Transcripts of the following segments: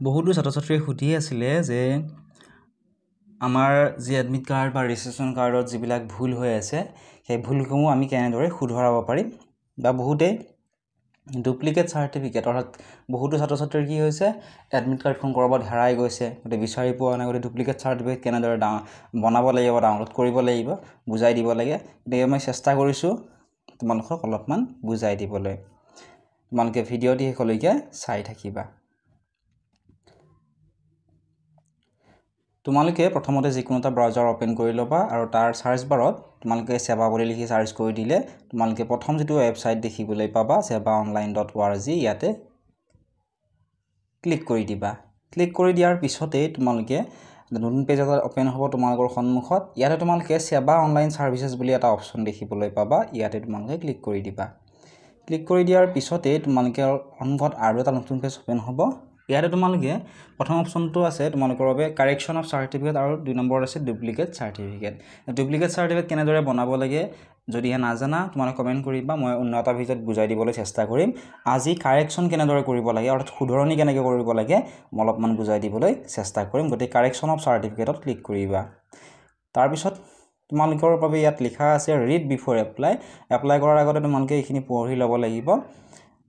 বহুতো ছাত্ৰ-ছাত্ৰীয়ে সুধি আছিলে যে আমাৰ যি এডমিট কাৰ্ড বা ৰেজিষ্ট্ৰেশ্যন কাৰ্ডত যিবিলাক ভুল হৈ আছে সেই ভুলসমূহ আমি কেনেদৰে শুধৰাব পাৰিম বা বহুতে ডুপ্লিকেট চাৰ্টিফিকেট অৰ্থাৎ বহুতো ছাত্ৰ-ছাত্ৰীৰ কি হৈছে এডমিট কাৰ্ডখন কৰবাত হেৰাই গৈছে গতে বিচাৰি পোৱা নাই গতে ডুপ্লিকেট চাৰ্টিফিকেট কেনেদৰে বনাব লাগিব ডাউনলোড কৰিব লাগিব বুজাই দিব লাগে গতিকে মই চেষ্টা কৰিছো তোমালোকক অলপমান বুজাই দিবলৈ তোমালোকে ভিডিঅ'টি শেষলৈকে চাই থাকিবা তোমালোকে প্ৰথমতে যিকোনো এটা ব্ৰাউজাৰ ওপেন কৰি লবা আৰু তাৰ সাৰ্চ বাৰত তোমালোকে সেৱা বুলি লিখি সাৰ্চ কৰি দিলে তোমালোকে প্ৰথম যেটো ওয়েবসাইট দেখিবলৈ পাবা sevaonline.org ইয়াতে ক্লিক কৰি দিবা ক্লিক কৰি দিয়াৰ পিছতে তোমালোকে নতুন পেজ এটা ওপেন হ'ব তোমালোকৰ সন্মুখত ইয়াতে তোমালোকে সেৱা অনলাইন সাৰ্ভিসেছ বুলি এটা অপচন দেখিবলৈ পাবা ইয়াতে তোমালোকে ক্লিক কৰি দিবা ক্লিক কৰি দিয়াৰ পিছতে তোমালোকে সন্মুখত আৰু এটা নতুন পেজ ওপেন হ'ব ইয়াতে তোমালোকে প্ৰথম অপচনটো আছে তোমালোকৰ বাবে কাৰেকচন অফ সাৰ্টিফিকেট আৰু দুই নম্বৰ আছে ডুপ্লিকেট সাৰ্টিফিকেট কেনেদৰে বনাব লাগে যদি নাজানা তোমালোকে কমেন্ট কৰিবা মই উন্নত ভিডিঅ'ত বুজাই দিবলৈ চেষ্টা কৰিম আজি কাৰেকচন কেনেদৰে কৰিব লাগে অৰ্থাৎ শুধৰণি কেনেকৈ কৰিব লাগে মই অলপমান বুজাই দিবলৈ চেষ্টা কৰিম গতি কাৰেকচন অফ সাৰ্টিফিকেটত ক্লিক কৰিবা তাৰ পিছত তোমালোকৰ বাবে ইয়াত লিখা আছে ৰিড বিফৰ এপ্লাই কৰাৰ আগতে তোমালোকে এইখিনি পঢ়ি ল'ব লাগিব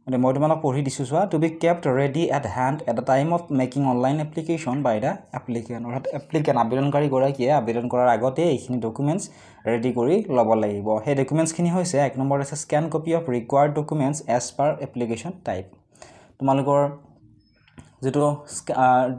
মই তোমালোকক পঢ়ি দিছো সোৱা to be kept ready at hand at the time of making online application by the applicant অৰ্থাৎ এপ্লিকেন্ট আবেদনকাৰী গৰাকীয়ে আবেদন কৰাৰ আগতে এইখিনি ডকুমেন্টস ৰেডি কৰি ল'ব লাগিব সেই ডকুমেন্টস খিনি হৈছে এক নম্বৰ আছে scan copy of required documents as per application type তোমালোকৰ যেটো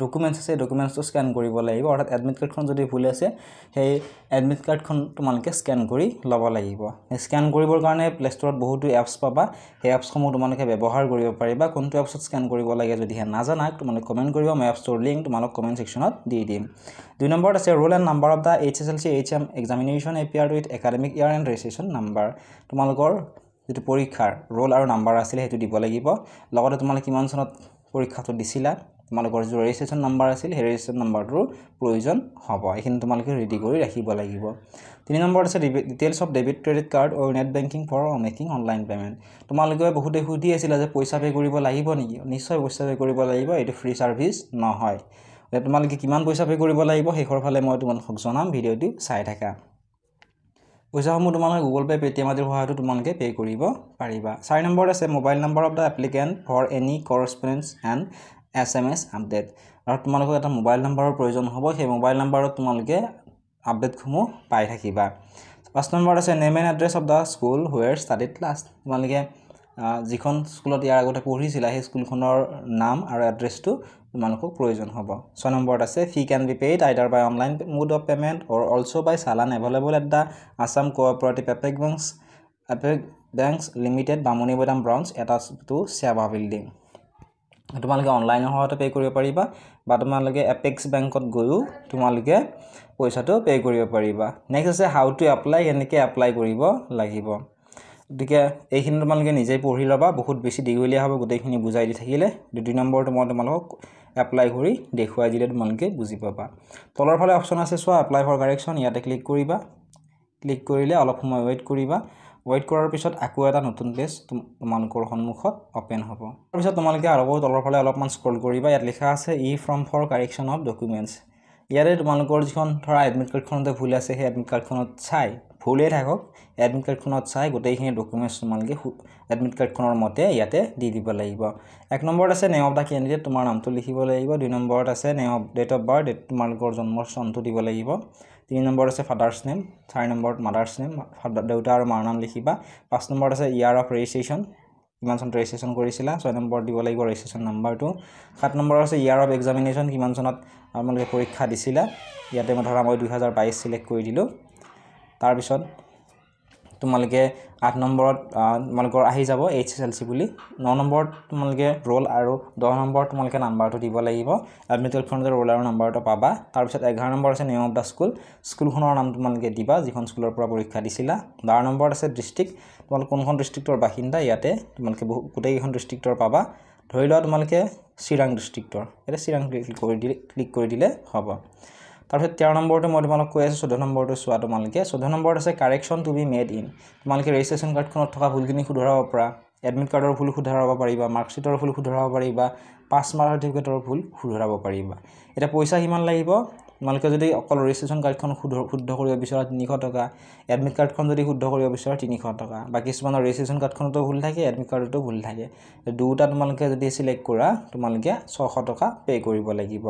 ডকুমেন্টস আছে ডকুমেন্টসটো স্ক্যান কৰিব লাগিব অৰ্থাৎ এডমিট কাৰ্ডখন যদি ভুল আছে সেই এডমিট কাৰ্ডখন তোমালোকে স্ক্যান কৰি ল'ব লাগিব স্ক্যান কৰিবৰ কাৰণে প্লে ষ্টৰত বহুতো এপছ পাবা সেই এপছসমূহ তোমালোকে ব্যৱহাৰ কৰিব পাৰিবা কোনটো এপছত স্ক্যান কৰিব লাগে যদি নাজানা তোমালোকে কমেন্ট কৰিবা মই এপছৰ লিংক তোমালোক কমেন্ট সেকশনত দি দিম দুই নম্বৰত আছে roll and number of the HSLC HM examination appeared with academic year and registration number তোমালোকৰ যেটো পৰীক্ষাৰ ৰোল আৰু নাম্বাৰ আছিল হেতু দিব লাগিব লগতে তোমালোকে কিমান চনত পৰীক্ষাটো দিছিলা তোমালোকৰ যে ৰেজিষ্ট্ৰেশ্যন নাম্বাৰ আছিল সেই ৰেজিষ্ট্ৰেশ্যন নাম্বাৰটোৰ প্ৰয়োজন হ'ব এইখিনি তোমালোকে ৰেডি কৰি ৰাখিব লাগিব 3 নম্বৰত আছে details of debit credit card or net banking for making online payment তোমালোকে বহুতে সুধি আছিল যে পইচা পে কৰিব লাগিব নেকি নিশ্চয় পইচা পে কৰিব লাগিব এটো ফ্ৰী সাৰ্ভিস নহয় তোমালোকে কিমান পইচা পে কৰিব লাগিব হেখৰ ফালে মই তোমালোকক জনাম ভিডিঅ'টো চাই থাকা পইচাসমূহ তোমালোকে গুগল পে পেটিএম আদিৰ সহায়ত তোমালোকে পে কৰিব পাৰিবা 4 নম্বৰ আছে mobile number of the applicant for any correspondence and SMS update আৰু তোমালোকক এটা মোবাইল নম্বৰৰ প্ৰয়োজন হ'ব সেই মোবাইল নম্বৰত তোমালোকে আপডেটসমূহ পাই থাকিবা 5 নম্বৰ আছে name and address of the school হোৱেৰ studied last তোমালোকে যিখন স্কুলত ইয়াৰ আগতে পঢ়িছিলা সেই স্কুলখনৰ নাম আৰু এড্ৰেছটো তোমালোকক প্ৰয়োজন হ'ব 6 নম্বৰত আছে fee can be paid either by online mode of payment or also by challan available at the Assam cooperative apex banks limited Bamunimaidam branch attach to Seva building তোমালোকে অনলাইনৰ সহায়ত পে কৰিব পাৰিবা বা তোমালোকে এপেক্স বেংকত গৈও তোমালোকে পইচাটো পে কৰিব পাৰিবা নেক্সট আছে হাউ টু এপ্লাই এনেকৈ এপ্লাই কৰিব লাগিব গতিকে এইখিনি তোমালোকে নিজেই পঢ়ি ল'বা বহুত বেছি দীঘলীয়া হ'ব গোটেইখিনি বুজাই দি থাকিলে দুই নম্বৰটো মই তোমালোকক এপ্লাই কৰি দেখুৱাই দিলে তোমালোকে বুজি পাবা তলৰ ফালে অপচন আছে সোৱা এপ্লাই ফৰ কাৰেকচন ইয়াতে ক্লিক কৰিবা ক্লিক কৰিলে অলপ সময় ওয়েট কৰিবা ওয়েট কৰাৰ পিছত আকৌ এটা নতুন পেজ তোমালোকৰ সন্মুখত ওপেন হ'ব তাৰ পিছত তোমালোকে আৰু তলৰ ফালে অলপমান স্ক্ৰল কৰিবা ইয়াত লিখা আছে e form for correction of documents ইয়াৰে তোমালোকৰ যিখন ধৰা এডমিট কাৰ্ডখনতে ভুল আছে সেই এডমিট কাৰ্ডখনত চাই ভুলে থাকক এডমিট কাৰ্ডখনত চাই গোটেইখিনি ডকুমেন্টস তোমালোকে এডমিট কাৰ্ডখনৰ মতে ইয়াতে দি দিব লাগিব এক নম্বৰত আছে নেম অফ দা ক্যান্ডিডেট তোমাৰ নামটো লিখিব লাগিব দুই নম্বৰত আছে name of date of birth তোমালোকৰ জন্মৰ চনটো দিব লাগিব 3 নম্বৰ আছে ফাদাৰ্স নেম 4 নম্বৰত মাদাৰ্স নেম দেউতা আৰু মাৰ নাম লিখিবা 5 নম্বৰত আছে ইয়াৰ অফ ৰেজিষ্ট্ৰেশ্যন কিমান চনত ৰেজিষ্ট্ৰেশ্যন কৰিছিলা 6 নম্বৰত দিব লাগিব ৰেজিষ্ট্ৰেশ্যন নাম্বাৰটো 7 নম্বৰত আছে ইয়াৰ অফ এক্সামিনেশ্যন কিমান চনত আপোনালোকে পৰীক্ষা দিছিলা ইয়াতে মই ধৰা মই 2022 সিলেক্ট কৰি দিলো তাৰ পিছত তোমালোকে 8 নম্বৰত তোমালোকৰ আহি যাব HSLC বুলি 9 নম্বৰত তোমালোকে ৰোল আৰু 10 নম্বৰত তোমালোকে নাম্বাৰটো দিব লাগিব এডমিট কাৰ্ডখনত ৰোল আৰু নাম্বাৰটো পাবা তাৰ পিছত 11 নম্বৰ আছে নেম অফ দা স্কুলখনৰ নাম তোমালোকে দিবা যিখন স্কুলৰ পৰা পৰীক্ষা দিছিলা 12 নম্বৰত আছে ডিস্ট্ৰিক্ট তোমালোক কোনখন ডিস্ট্ৰিক্টৰ বাসিন্দা ইয়াতে তোমালোকে গোটেইখন ডিস্ট্ৰিক্টৰ পাবা ধৰি লোৱা তোমালোকে চিৰাং ডিস্ট্ৰিক্টৰ এটা চিৰাং ক্লিক কৰি দিলে হ'ব তাৰপিছত 13 নম্বৰটো মই তোমালোক কৈ আছো 14 নম্বৰটো সোৱা তোমালোকে 14 নম্বৰত আছে corrections to be made in তোমালোকে ৰেজিষ্ট্ৰেশ্যন কাৰ্ডখনত থকা ভুলখিনি শুধৰাব পৰা এডমিট কাৰ্ডৰ ভুল শুধৰাব পাৰিবা, মাৰ্কশ্বিটৰ ভুল শুধৰাব পাৰিবা, পাছ মাৰ্ক চাৰ্টিফিকেটৰ ভুল শুধৰাব পাৰিবা। এতিয়া পইচা কিমান লাগিব? তোমালোকে যদি অকল ৰেজিষ্ট্ৰেশ্যন কাৰ্ডখন শুদ্ধ কৰিব বিচৰা 300 টকা, এডমিট কাৰ্ডখন যদি শুদ্ধ কৰিব বিচৰা 300 টকা, বা কিছুমানৰ ৰেজিষ্ট্ৰেশ্যন কাৰ্ডখনতো ভুল থাকে, এডমিট কাৰ্ডতো ভুল থাকে। দুটা তোমালোকে যদি সিলেক্ট কৰা তোমালোকে 600 টকা পে কৰিব লাগিব।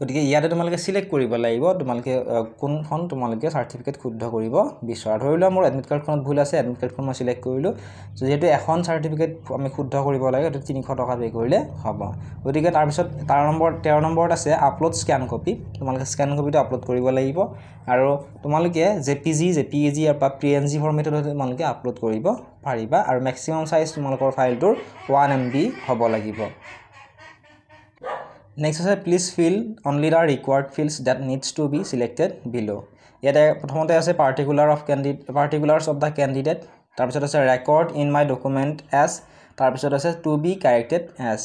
গতিকে ইয়াতে তোমালোকে সিলেক্ট কৰিব লাগিব তোমালোকে কোনখন তোমালোকে সাৰ্টিফিকেট শুদ্ধ কৰিব বিচৰা। ধৰি লোৱা মোৰ এডমিট কাৰ্ডখনত ভুল আছে, এডমিট কাৰ্ডখন মই সিলেক্ট কৰিলো, যেহেতু এখন সাৰ্টিফিকেট আমি শুদ্ধ কৰিব লাগে সেইটো 300 টকা পে কৰিলে হ'ব। গতিকে তাৰ পিছত 13 নম্বৰত আছে আপলোড স্ক্যান কপি। তোমালোকে স্ক্যান কপিটো আপলোড কৰিব লাগিব আৰু তোমালোকে জেপিজি বা পিএনজি ফৰমেটত তোমালোকে আপলোড কৰিব পাৰিবা আৰু ম্যাক্সিমাম সাইজ তোমালোকৰ ফাইলটোৰ 1 MB হ'ব লাগিব। Next is please fill only the required fields that needs to be selected below. ইয়াতে প্ৰথমতে আছে particulars of the candidate, তাৰপিছত আছে record in my document as, তাৰপিছত আছে to be corrected as।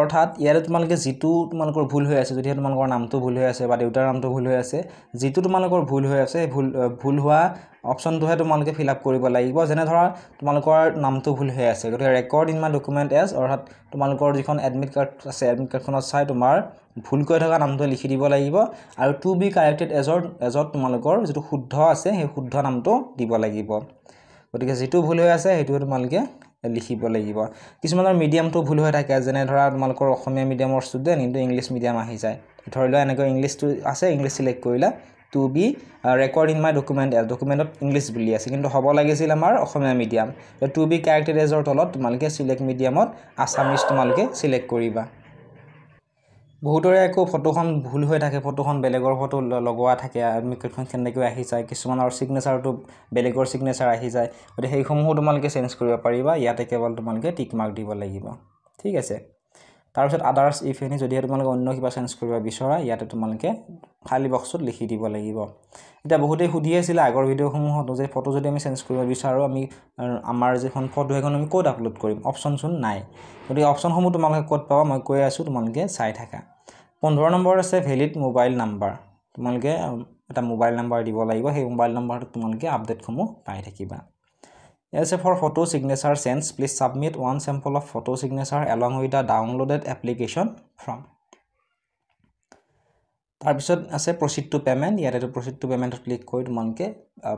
অৰ্থাৎ ইয়াতে তোমালোকে যিটো তোমালোকৰ ভুল হৈ আছে, যদি তোমালোকৰ নামটো ভুল হৈ আছে বা দেউতাৰ নামটো ভুল হৈ আছে, যিটো তোমালোকৰ ভুল হৈ আছে ভুল হোৱা অপচনটোহে তোমালোকে ফিল আপ কৰিব লাগিব। যেনে ধৰা তোমালোকৰ নামটো ভুল হৈ আছে, গতিকে record in my document as, অৰ্থাৎ তোমালোকৰ যিখন এডমিট কাৰ্ড আছে এডমিট কাৰ্ডখনত চাই তোমাৰ ভুলকৈ থকা নামটো লিখি দিব লাগিব আৰু টু বি কাৰেক্টেড এজত তোমালোকৰ যিটো শুদ্ধ আছে সেই শুদ্ধ নামটো দিব লাগিব। গতিকে যিটো ভুল হৈ আছে সেইটো তোমালোকে লিখিব লাগিব। কিছুমানৰ মিডিয়ামটো ভুল হৈ থাকে, যেনে ধৰা তোমালোকৰ অসমীয়া মিডিয়ামৰ ষ্টুডেণ্ট কিন্তু ইংলিছ মিডিয়াম আহি যায়। ধৰি লোৱা এনেকৈ ইংলিছটো আছে, ইংলিছ সিলেক্ট কৰিলা, to be record in my document as, ডকুমেণ্টত ইংলিছ বুলি আছে কিন্তু হ'ব লাগিছিল আমাৰ Asomiya medium. To be corrected এজৰ তলত তোমালোকে সিলেক্ট মিডিয়ামত আছামিজ তোমালোকে সিলেক্ট কৰিবা। বহুতৰে একো ফটোখন ভুল হৈ থাকে, ফটোখন বেলেগৰ ফটো লগোৱা থাকে, এডমিট কাৰ্ডখন কেনেকৈ আহি যায়, কিছুমানৰ সিগনেচাৰটো বেলেগৰ সিগনেচাৰ আহি যায়, গতিকে সেইসমূহো তোমালোকে চেঞ্জ কৰিব পাৰিবা। ইয়াতে কেৱল তোমালোকে টিক মাৰ্ক দিব লাগিব, ঠিক আছে। তাৰপিছত আদাৰ্ছ ইফ এনি, যদিহে তোমালোকে অন্য কিবা চেঞ্জ কৰিব বিচৰা ইয়াতে তোমালোকে খালী বক্সত লিখি দিব লাগিব। এতিয়া বহুতেই সুধি আছিলে আগৰ ভিডিঅ'সমূহত যে ফটো যদি আমি চেঞ্জ কৰিব বিচাৰোঁ আমি আমাৰ যিখন ফটো সেইখন আমি ক'ত আপলোড কৰিম, অপশ্যনচোন নাই। গতিকে অপশ্যনসমূহ তোমালোকে ক'ত পাবা মই কৈ আছোঁ, তোমালোকে চাই থাকা। 15 নম্বৰ আছে ভেলিড মোবাইল নাম্বাৰ। তোমালোকে এটা মোবাইল নাম্বাৰ দিব লাগিব, সেই মোবাইল নাম্বাৰটোত তোমালোকে আপডেটসমূহ পাই থাকিবা। As for photo signature sense, please submit one sample of photo signature along with the downloaded application form. তাৰপিছত আছে proceed to payment। ইয়াতে proceed to payment ক্লিক কৰি তোমালোকে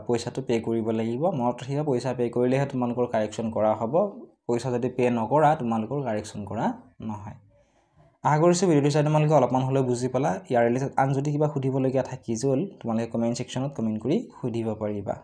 পইচাটো পে কৰিব লাগিব। মনত ৰাখিবা পইচা পে কৰিলেহে তোমালোকৰ কাৰেকশ্যন কৰা হ'ব, পইচা যদি পে নকৰা তোমালোকৰ কাৰেকশ্যন কৰা নহয়। আশা কৰিছোঁ ভিডিঅ'টো চাই তোমালোকে অলপমান হ'লেও বুজি পালা। ইয়াৰ ৰিলেটেড আন যদি কিবা সুধিবলগীয়া থাকি গ'ল তোমালোকে কমেণ্ট ছেকশ্যনত কমেণ্ট কৰি সুধিব পাৰিবা।